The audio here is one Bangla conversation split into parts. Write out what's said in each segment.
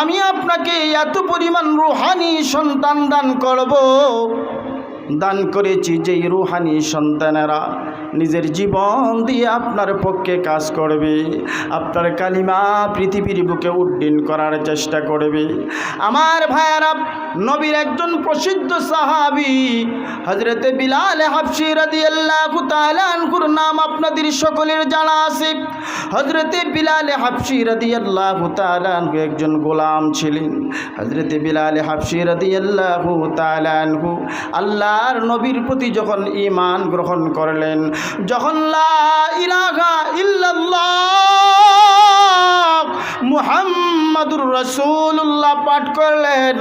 আমি আপনাকে এত পরিমাণ রুহানি সন্তান দান করব, দান করেছি যেই রুহানি সন্তানেরা নিজের জীবন দিয়ে আপনার পক্ষে কাজ করবে, আপনার কালিমা পৃথিবীর বুকে উড্ডীন করার চেষ্টা করবে। আমার ভাইয়েরা, নবীর একজন প্রসিদ্ধ সাহাবী হযরতে বিলাল হাবশী রাদিয়াল্লাহু তাআলা আনহুর নাম আপনাদের সকলের জানা আছে। হযরতে বিলাল হাবশী রাদিয়াল্লাহু তাআলা আনহু একজন গোলাম ছিলেন। হযরতে বিলাল হাবশী রাদিয়াল্লাহু তাআলা আনহু আল্লাহর নবীর প্রতি যখন ঈমান গ্রহণ করলেন, যখন লা ইলাহা ইল্লাল্লাহ মুহাম্মাদুর রাসূলুল্লাহ পাঠ করলেন,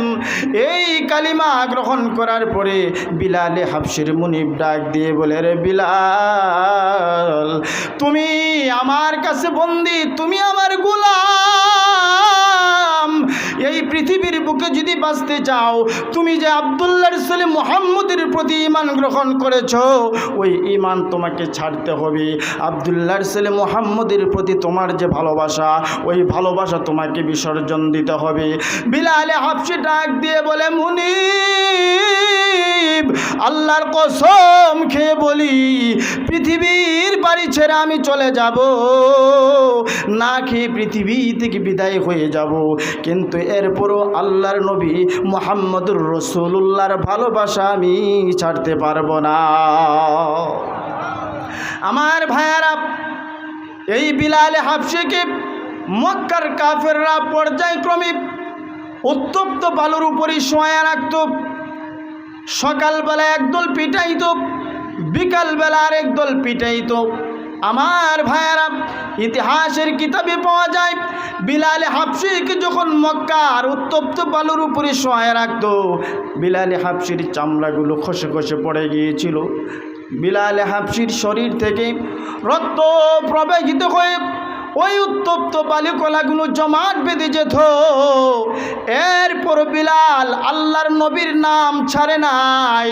এই কালিমা গ্রহণ করার পরে বিলাল হাবশীর মুনিব ডাক দিয়ে বলে, রে বিলাল, তুমি আমার কাছে বন্দী, তুমি আমার গোলাম। এই পৃথিবীর বুকে যদি বাঁচতে চাও, তুমি যে আব্দুল্লাহর ছেলে মুহাম্মদের প্রতি ঈমান গ্রহণ করেছো, ওই ঈমান তোমাকে ছাড়তে হবে। আব্দুল্লাহর ছেলে মুহাম্মদের প্রতি তোমার যে ভালোবাসা, ওই ভালোবাসা তোমাকে বিসর্জন দিতে হবে। বিলাল হাবশী ডাক দিয়ে বলে, মুনিব, আল্লাহর কসম খেয়ে বলি, পৃথিবীর বাড়ি ছেড়ে আমি চলে যাব, না খেয়ে পৃথিবী থেকে বিদায় হয়ে যাব, কিন্তু এরপরও আল্লাহর নবী মুহাম্মদুর রাসূলুল্লাহর ভালোবাসা আমি ছাড়তে পারবো না। আমার ভাইয়ারা, এই বিলাল হাবশীকে মক্কার কাফেররা পর্যায়ক্রমে উত্তপ্ত বালুর উপরে শোয়া রাখত। সকালবেলা একদল পিটাইত, বিকালবেলা আরেক দল পিটাইত। আমার ভাইয়ারা, ইতিহাসের কিতাবে পাওয়া যায়, বিলাল হাবশীকে যখন মক্কার উত্তপ্ত বালুর উপরে শোয়া রাখত, বিলাল হাবশীর চামড়াগুলো খসে খসে পড়ে গিয়েছিল। বিলাল হাবশীর শরীর থেকে রক্ত প্রবাহিত হয়ে ওই উত্তপ্ত বালিকলাগুলো জমাট বেঁধে যেত। এরপর বিলাল আল্লাহর নবীর নাম ছাড়ে নাই।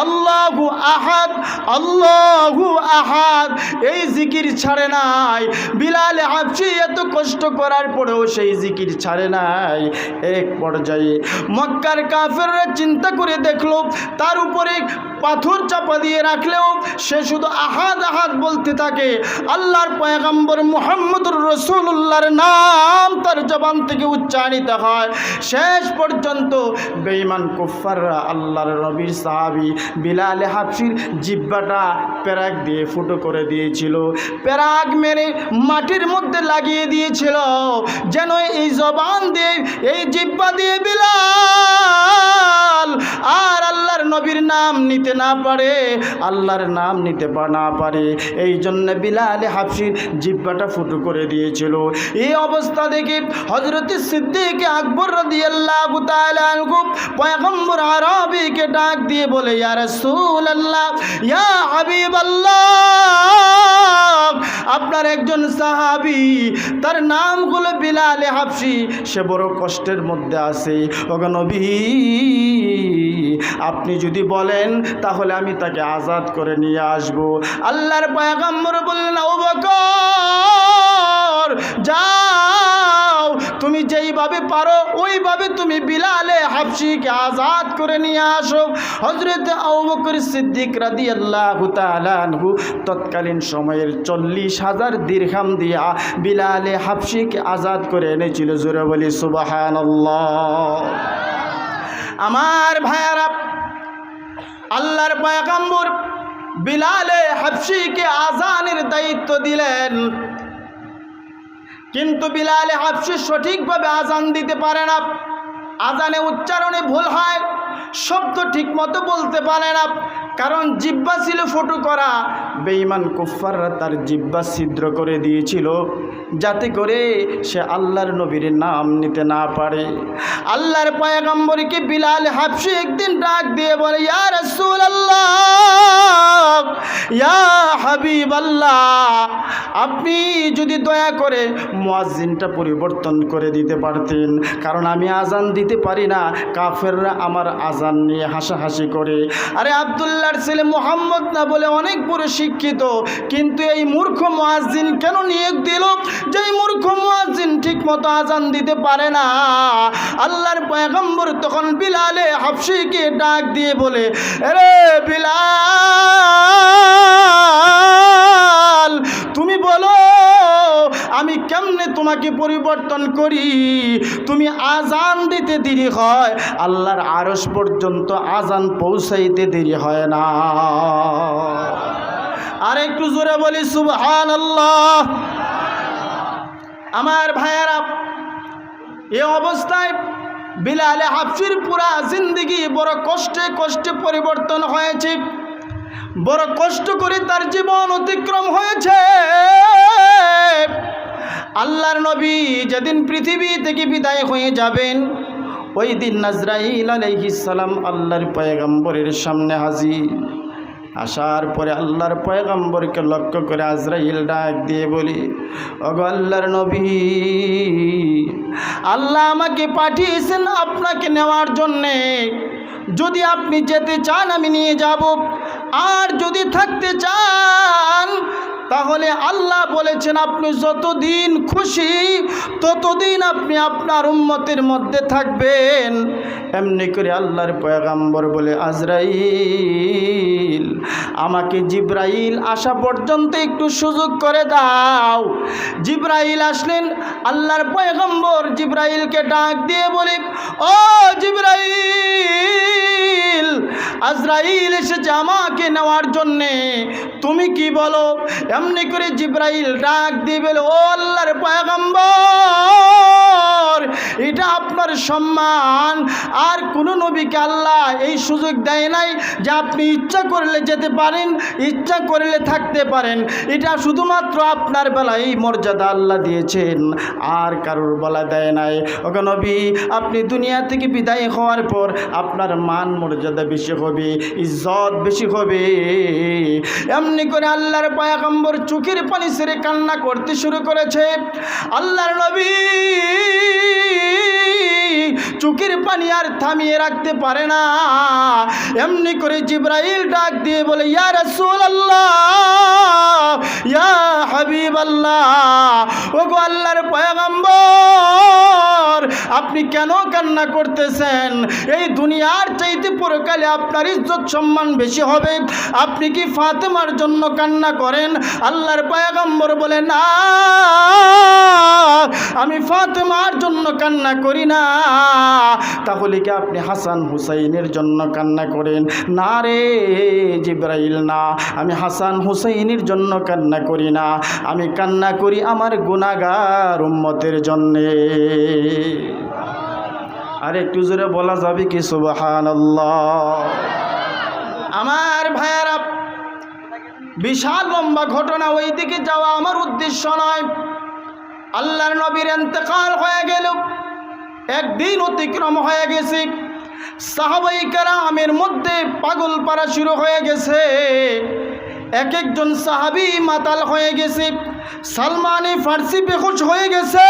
আল্লাহু আহাদ, আল্লাহু আহাদ, এই জিকির ছাড়ে নাই। বিলাল হাবশী এত কষ্ট করার পরেও সেই জিকির ছাড়ে নাই। এক পর্যায়ে মক্কার কাফেররা চিন্তা করে দেখলো, তার উপরে পাথর চাপা দিয়ে রাখলেও সে শুধু আহাদ আহাদ বলতে থাকে। আল্লাহর পয়গম্বর মুহাম্মদুর রাসূলুল্লাহর নাম তার জবান থেকে উচ্চারিত হয়। শেষ পর্যন্ত বেঈমান কুফাররা আল্লাহর নবীর সাহাবী বিলাল হাবশীর জিহ্বাটা পেরাক দিয়ে ফুটো করে দিয়েছিল, পেরাক মেরে মাটির মধ্যে লাগিয়ে দিয়েছিল, যেন এই জবান দিয়ে, এই জিহ্বা দিয়ে বিলাল আর আল্লাহর নবীর নাম নিতে না পারে, আল্লাহর নাম নিতে না পারে। এই জন্য বিলাল হাবশীর জিহ্বাটা ফুটো করে দিয়েছিল। এই অবস্থা দেখে হযরত সিদ্দিক আকবর রাদিয়াল্লাহু তাআলা আনহু পয়গম্বর আরবীকে ডাক দিয়ে বলে, ইয়া রাসূলুল্লাহ, ইয়া হাবিবাল্লাহ, আপনার একজন সাহাবী, তার নাম হলো বিলাল হাবশী, সে বড় কষ্টের মধ্যে আছে। ওগো নবী, আপনি যদি বলেন তাহলে আমি তাকে আজাদ করে নিয়ে আসব। আল্লাহর পয়গম্বর বললেন, আবু বকর, যাও, তুমি যেইভাবে পারো ওইভাবে তুমি বিলাল হাবশীকে আজাদ করে নিয়ে আসো। হযরত আবু বকর সিদ্দিক রাদিয়াল্লাহু তাআলা আনহু তৎকালীন সময়ের 40,000 দিরহাম দিয়া বিলাল হাবশীকে আজাদ করে এনেছিল। জোরে বলি সুবহানাল্লাহ। আমার ভাইয়ারা, আল্লাহর পয়গম্বর বিলাল হাবশীকে আজানের দায়িত্ব দিলেন, কিন্তু বিলাল হাবশী সঠিকভাবে আজান দিতে পারে না। আজানে উচ্চারণে ভুল হয়, শব্দ ঠিক মতো বলতে পারে না, কারণ জিহ্বা ছিল ফুটো করা। বেঈমান কুফাররা তার জিহ্বা ছিদ্র করে দিয়েছিল, যাতে করে সে আল্লাহর নবীর নাম নিতে না পারে। আল্লাহর পয়গম্বরকে বিলাল হাবশী একদিন ডাক দিয়ে বলে, ইয়া রাসূলুল্লাহ, ইয়া হাবিবাল্লাহ, আপনি যদি দয়া করে মুয়াজ্জিনটা পরিবর্তন করে দিতে পারতেন, কারণ আমি আজান দিতে পারি না, কাফেররা আমার আজান নিয়ে হাসাহাসি করে। আরে আব্দুল্লাহর ছেলে মুহাম্মদ না বলে অনেক বড় শিক্ষিত, কিন্তু এই মূর্খ মুয়াজ্জিন কেন নিয়োগ দিল? যেই মূর্খ মুয়াজ্জিন ঠিক মতো আজান দিতে পারে না। আল্লাহর পয়গম্বর তখন বিলালে হাবশিকে ডাক দিয়ে বলে, আরে বিলাল, তুমি বলো আমি কেমনে তোমাকে পরিবর্তন করি? তুমি আজান দিতে দেরি হয়, আল্লাহর আরশ পর্যন্ত আজান পৌঁছাইতে দেরি হয় না। আর একটু জোরে বলি সুবহানাল্লাহ। আমার ভাইয়েরা, এই অবস্থায় বিলালে হাবশির পুরা জিন্দেগি বড় কষ্টে কষ্টে পরিবর্তন হয়েছে, বড় কষ্ট করে তার জীবন অতিক্রম হয়েছে। আল্লাহর নবী যেদিন পৃথিবী থেকে বিদায় হয়ে যাবেন, ওই দিন আজরাইল আলাইহিস সালাম আল্লাহর পয়গম্বরের সামনে হাজির। আসার পরে আল্লাহর পয়গম্বরকে লক্ষ্য করে আজরাইল ডাক দিয়ে বলি, ওগো আল্লাহর নবী, আল্লাহ আমাকে পাঠিয়েছেন আপনাকে নেওয়ার জন্যে। যদি আপনি যেতে চান আমি নিয়ে যাব, আর যদি থাকতে চান তাহলে আল্লাহ বলেছেন আপনি যতদিন খুশি ততদিন আপনি আপনার উম্মতের মধ্যে থাকবেন। এমনি করে আল্লাহর পয়গম্বর বলে, আজরাইল, আমাকে জিব্রাইল আসা পর্যন্ত একটু সুযোগ করে দাও। জিব্রাইল আসলেন। আল্লাহর পয়গম্বর জিব্রাইলকে ডাক দিয়ে বলে, ও জিব্রাইল, আজরাইল এসেছে আমাকে নেওয়ার জন্যে, তুমি কি বলো? এমনি করে জিব্রাইল ডাক দিয়ে বলে, ও আল্লাহর পয়গম্বর, এটা আপনার সম্মান। আর কোন নবীকে আল্লাহ এই সুযোগ দেয় নাই যে আপনি ইচ্ছা করলে যেতে পারেন, ইচ্ছা করলে থাকতে পারেন। এটা শুধুমাত্র আপনার বেলায় এই মর্যাদা আল্লাহ দিয়েছেন, আর কারোর বেলা দেয় নাই। ওগো নবী, আপনি দুনিয়া থেকে বিদায় হওয়ার পর আপনার মান মর্যাদা বেশি হবে, ইজ্জত বেশি হবে। এমনি করে আল্লাহর পয়গম্বর চোখের পানি ছেড়ে কান্না করতে শুরু করেছে। আল্লাহর নবী চোখের পানি আর থামিয়ে রাখতে পারে না। এমনি করে জিব্রাইল ডাক দিয়ে বলে, ইয়া রাসূলুল্লাহ, ইয়া হাবিবাল্লাহ, ওগো আল্লাহর পয়গম্বর, আপনি কেন কান্না করতেছেন? এই দুনিয়ার চাইতে পরকালে আপনার ইজ্জত সম্মান বেশি হবে। আপনি কি ফাতেমার জন্য কান্না করেন? আল্লাহর পয়গম্বর বলে, না, আমি ফাতেমার জন্য কান্না করি না। তাহলে কি আপনি হাসান হুসাইনের জন্য কান্না করেন? না রে জিব্রাইল, না, আমি হাসান হুসাইনের জন্য কান্না করি না, আমি কান্না করি আমার গুনাহগার উম্মতের জন্যে। আর একটু জোরে বলা যাবে কি সুবহানাল্লাহ? আমার ভাইয়ারা, বিশাল লম্বা ঘটনা, ওই দিকে যাওয়া আমার উদ্দেশ্য নয়। আল্লাহর নবীর ইন্তেকাল হয়ে গেল, একদিন অতিক্রম হয়ে গেছে। সাহাবায়ে কেরামের মধ্যে পাগল পারা শুরু হয়ে গেছে। এক একজন সাহাবী মাতাল হয়ে গেছে। সালমানে ফার্সি বেহুশ হয়ে গেছে,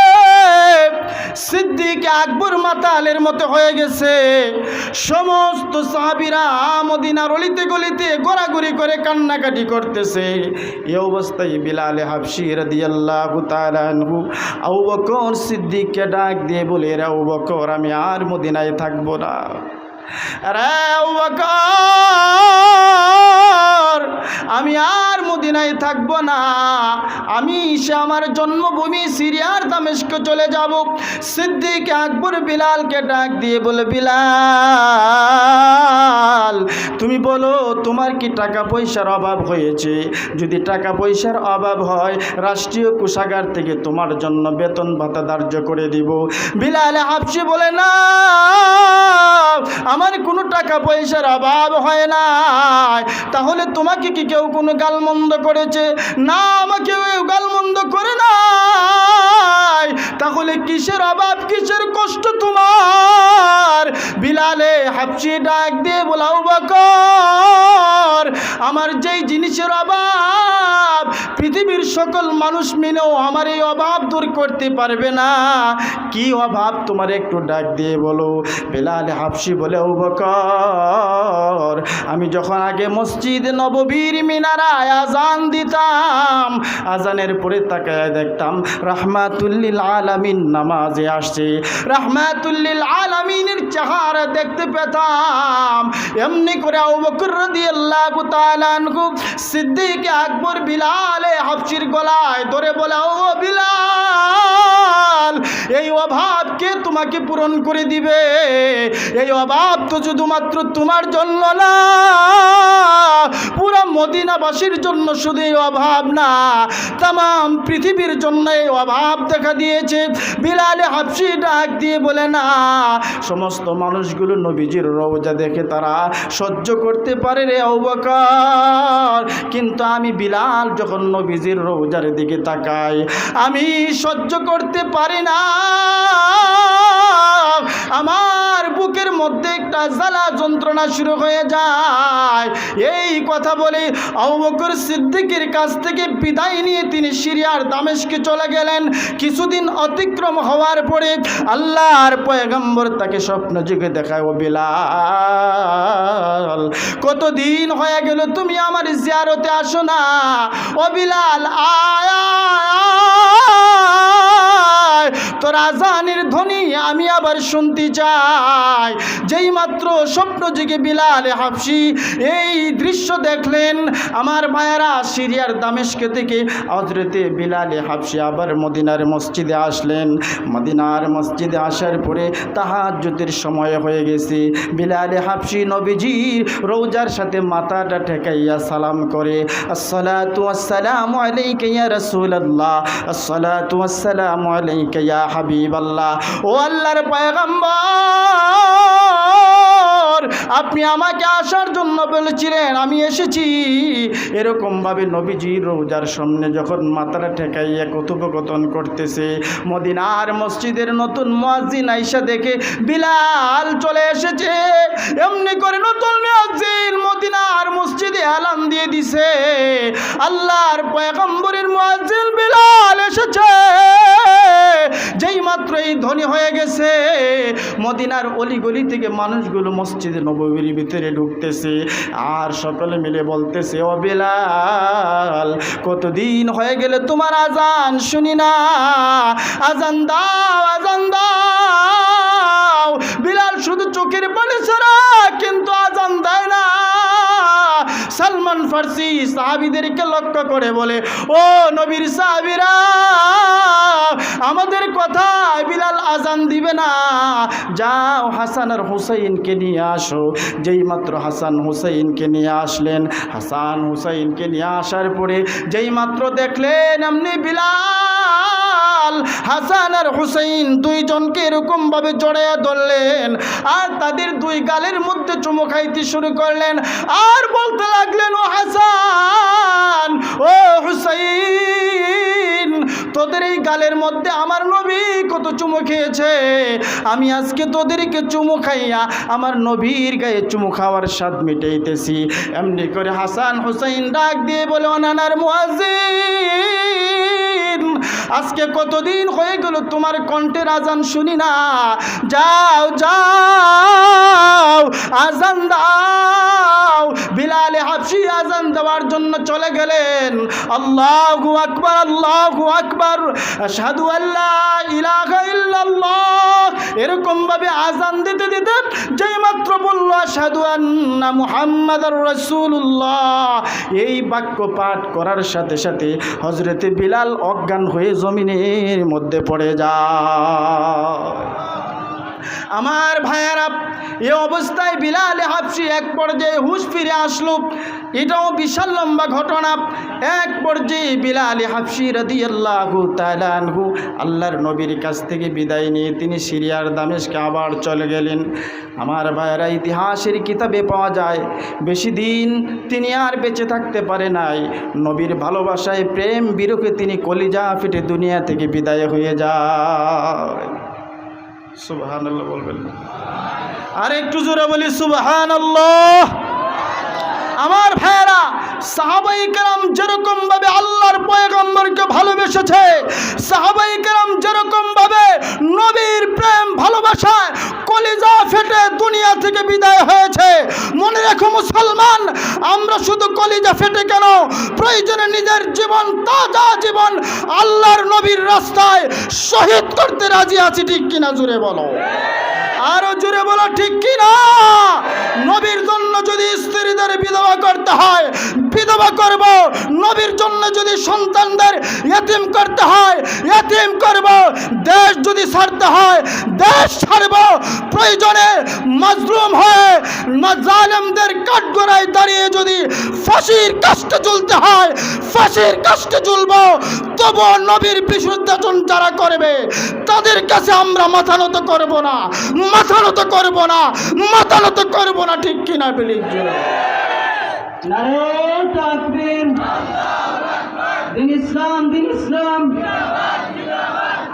সিদ্দিক আকবর মাতালের মতো হয়ে গেছে। সমস্ত সাহাবীরা মদিনার অলিতে গলিতে ঘোরাঘুরি করে কান্নাকাটি করতেছে। এই অবস্থায় বিলাল হাবশী রাদিয়াল্লাহু তাআলা আনহু আবু বকর সিদ্দিককে ডাক দিয়ে বলে, রে আবু বকর, আমি আর মদিনায় থাকবো না। রে আবু বকর, আমি আর মদিনায় থাকবো না, আমি আমার জন্মভূমি সিরিয়ার দামেস্ক চলে যাব। সিদ্দিক আকবর বিলালকে ডাক দিয়ে বলে, বিলাল, তুমি বলো তোমার কি টাকা পয়সার অভাব হয়েছে? যদি টাকা পয়সার অভাব হয়, রাষ্ট্রীয় কোষাগার থেকে তোমার জন্য বেতন ভাতা ধার্য করে দিব। বিলাল হাবশী বলে, না, আমার কোনো টাকা পয়সার অভাব হয় না। তাহলে তোমাকে কি কেউ কোনো গালমন্দ করেছে? না, আমাকে কেউ গালমন্দ করে নাই। তাহলে কিসের অভাব, কিসের কষ্ট তোমার? বিলালে হাবশী ডাক দিয়ে বলে, আবু বকর, আমার যেই জিনিসের অভাব পৃথিবীর সকল মানুষ মিলেও আমার এই অভাব দূর করতে পারবে না। কি অভাব তোমার একটু ডাক দিয়ে বলো। বেলাল হাবশি বলে, আবু বকর, আমি যখন আগে মসজিদ নববীর মিনারায় আজান দিতাম, আজানের পরে তাকায় দেখতাম রাহমাতুল লিল আলামিন নামাজে আসছে, রাহমাতুল লিল আলামিনের চেহারা দেখতে পেতাম। এমনি করে আবু বকর রাদিয়াল্লাহু তাআলা আনহু সিদ্দিক আকবর বিলাল হাবশির গলায় ধরে বলে, ও বিলাল, এই অভাব কে তোমাকে পূরণ করে দিবে? এই অভাব তো শুধুমাত্র তোমার জন্য না, পুরো মদিনাবাসীর জন্য শুধু এই অভাব না, তাম পৃথিবীর জন্য এই অভাব দেখা দিয়েছে। বিলাল হাবশি ডাক দিয়ে বলে, না, সমস্ত মানুষগুলো নবীজির রওজা দেখে তারা সহ্য করতে পারে রে আবু বকর, কিন্তু আমি বিলাল যখন নবীজির রওজার দিকে তাকাই আমি সহ্য করতে পারি না। আমার বুকের মধ্যে একটা জ্বালা যন্ত্রণা শুরু হয়ে যায়। এই কথা বলে আবু বকর সিদ্দিকের কাছ থেকে বিদায় নিয়ে তিনি সিরিয়ার দামেস্কে চলে গেলেন। কিছুদিন অতিক্রম হওয়ার পরে আল্লাহর পয়গম্বর তাকে স্বপ্ন যুগে দেখায়, ও বিলাল, কতদিন হয়ে গেল তুমি আমার জিয়ারতে আসো না। ও বিলাল, আয়, তোর আজানের ধ্বনি আমি আবার শুনতে চাই। যেই মাত্র স্বপ্ন যুগে বিলাল হাবশি এই দৃশ্য দেখলেন, আমার ভাইয়েরা, সিরিয়ার দামেস্কে থেকে হযরতে বিলাল হাবশি আবার মদিনার মসজিদে আসলেন। মদিনার মসজিদে আসার পরে তাহাজ্জুদের সময় হয়ে গেছে। বিলাল হাবশি নবীজির রওজার সাথে মাথাটা ঠেকাইয়া সালাম করে, আসসালাতু ওয়াসসালামু আলাইকা ইয়া রাসূলুল্লাহ, আসসালাতু ওয়াসসালামু আলাইকা ইয়া হাবিবাল্লাহ। ও আল্লাহর পয়গম্বর, আপনি আমাকে আসার জন্য বলেছিলেন, আমি এসেছি। এরকমভাবে নবীজির রওজার সামনে যখন মাথাটা ঠেকাইয়া কথোপকথন করতেছে, মদিনার মসজিদের নতুন মুয়াজ্জিন আইসা দেখে বিলাল চলে এসেছে। এমনি করে নতুন মুয়াজ্জিন মদিনার মসজিদে এলান দিয়ে দিছে, আল্লাহর পয়গম্বরের মুয়াজ্জিন বিলাল এসেছে। যেই মাত্র এই ধ্বনি হয়ে গেছে, মদিনার অলিগলি থেকে মানুষগুলো মসজিদে নববীর ভিতরে ঢুকতেছে, আর সকলে মিলে বলতেছে, ও বিলাল, কতদিন হয়ে গেলে তোমার আজান শুনি না, আজান দাও, আজান দাও। বিলাল শুধু চোখের পানি ছাড়া কিন্তু আজান দেয় না। সালমান ফার্সি সাহাবীদেরকে লক্ষ্য করে বলে, ও নবীর সাহাবীরা, আমাদের কথা বিলাল আজান দিবে না, যাও হাসান আর হুসাইনকে নিয়ে আসো। যেই মাত্র হাসান হুসাইনকে নিয়ে আসলেন, হাসান হুসাইনকে নিয়ে আসার পরে যেই মাত্র দেখলেন এমনি বিলাল হাসান আর হুসাইন দুইজনকে এরকমভাবে জড়াইয়া ধরলেন, আর তাদের দুই গালের মধ্যে চুমু খাইতে শুরু করলেন, আর বলতে লাগলেন, ও হাসান, ও হুসাইন, তোদের এই গালের মধ্যে আমার নবী কত চুমু খেয়েছে, আমি আজকে তোদেরকে চুমু খাইয়া আমার নবীর গায়ে চুমু খাওয়ার স্বাদ মিটাইতেছি। এমনি করে হাসান হুসাইন ডাক দিয়ে বলে, ও নানার মুয়াজ্জিন, আজকে কতদিন হয়ে গেল তোমার কণ্ঠের আজান শুনি না, যাও যাও আজান দাও। বিলাল হাবশি আজান দেওয়ার জন্য চলে গেলেন। আল্লাহু আকবার, আল্লাহু আকবার, আশহাদু আল্লা ইলাহা ইল্লাল্লাহ, এরকম ভাবে আজান দিতে দিতে যেই মাত্র বলল আশহাদু আন্না মুহাম্মাদুর রাসূলুল্লাহ, এই বাক্য পাঠ করার সাথে সাথে হযরতে বিলাল অজ্ঞান হয়ে জমিনের মধ্যে পড়ে যায়। আমার ভাইয়েরা, এই অবস্থায় বিলাল হাবশি এক পর্যায়ে হুঁশ ফিরে আসলো। এটাও বিশাল লম্বা ঘটনা। এক পর্যায়ে বিলাল হাবশি রাদিয়াল্লাহু তাআলা আনহু আল্লাহর নবীর কাছ থেকে বিদায় নিয়ে তিনি সিরিয়ার দামেস্কে আবার চলে গেলেন। আমার ভাইয়েরা, ইতিহাসের কিতাবে পাওয়া যায় বেশি দিন তিনি আর বেঁচে থাকতে পারে নাই। নবীর ভালোবাসায় প্রেম বিরহে তিনি কলিজা ফেটে দুনিয়া থেকে বিদায় হয়ে যায়। সুবহানাল্লাহ বলবেন, আর একটু জোরে বলি সুবহানাল্লাহ। আমার ভাইয়েরা, সাহাবায়ে কেরাম যেরকম ভাবে আল্লাহর পয়গম্বরকে ভালোবেসেছে, সাহাবায়ে কেরাম যেরকম ভাবে নবীর প্রেম ভালোবাসায় কলিজা ফেটে দুনিয়া থেকে বিদায় হয়েছে, মনে রেখো মুসলমান, আমরা শুধু কলিজা ফেটে কেন, প্রয়োজনে নিজের জীবন, তাজা জীবন আল্লাহর নবীর রাস্তায় শহীদ করতে রাজি আছি। ঠিক কিনা জোরে বলো, আরো জোরে বলো ঠিক কিনা। নবীর জন্য যদি স্ত্রীদের বিধবা করতে হয় বিধবা করব, নবীর জন্য যদি সন্তানদের ইতিম করতে হয় ইতিম করব, দেশ যদি ছাড়তে হয় দেশ ছাড়ব, প্রয়োজনে মাজলুম হয়ে জালেমদের কাঠগড়ায় দাঁড়িয়ে যদি ফাঁসির কাস্টে ঝুলতে হয় ফাঁসির কাস্টে ঝুলব, তবু নবীর বিরুদ্ধাচরণ যারা করবে তাদের কাছে আমরা মাথা নত করব না, মাথা নত করব না, মাথা নত করব না। ঠিক কিনা বলি? নারে তাকবীর, দিন ইসলাম, দিন ইসলাম।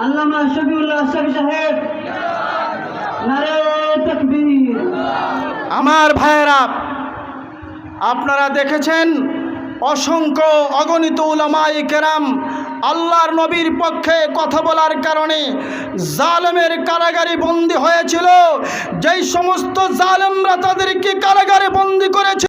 আল্লামা শফিউল্লাহ আশরাফী সাহেব, নারে তাকবীর। আমার ভাইয়েরা, আপনারা দেখেছেন অসংখ্য অগণিত উলামায়ে কেরাম আল্লাহর নবীর পক্ষে কথা বলার কারণে জালেমের কারাগারে বন্দী হয়েছিল। যেই সমস্ত জালেমরা তাদেরকে কারাগারে বন্দী করেছে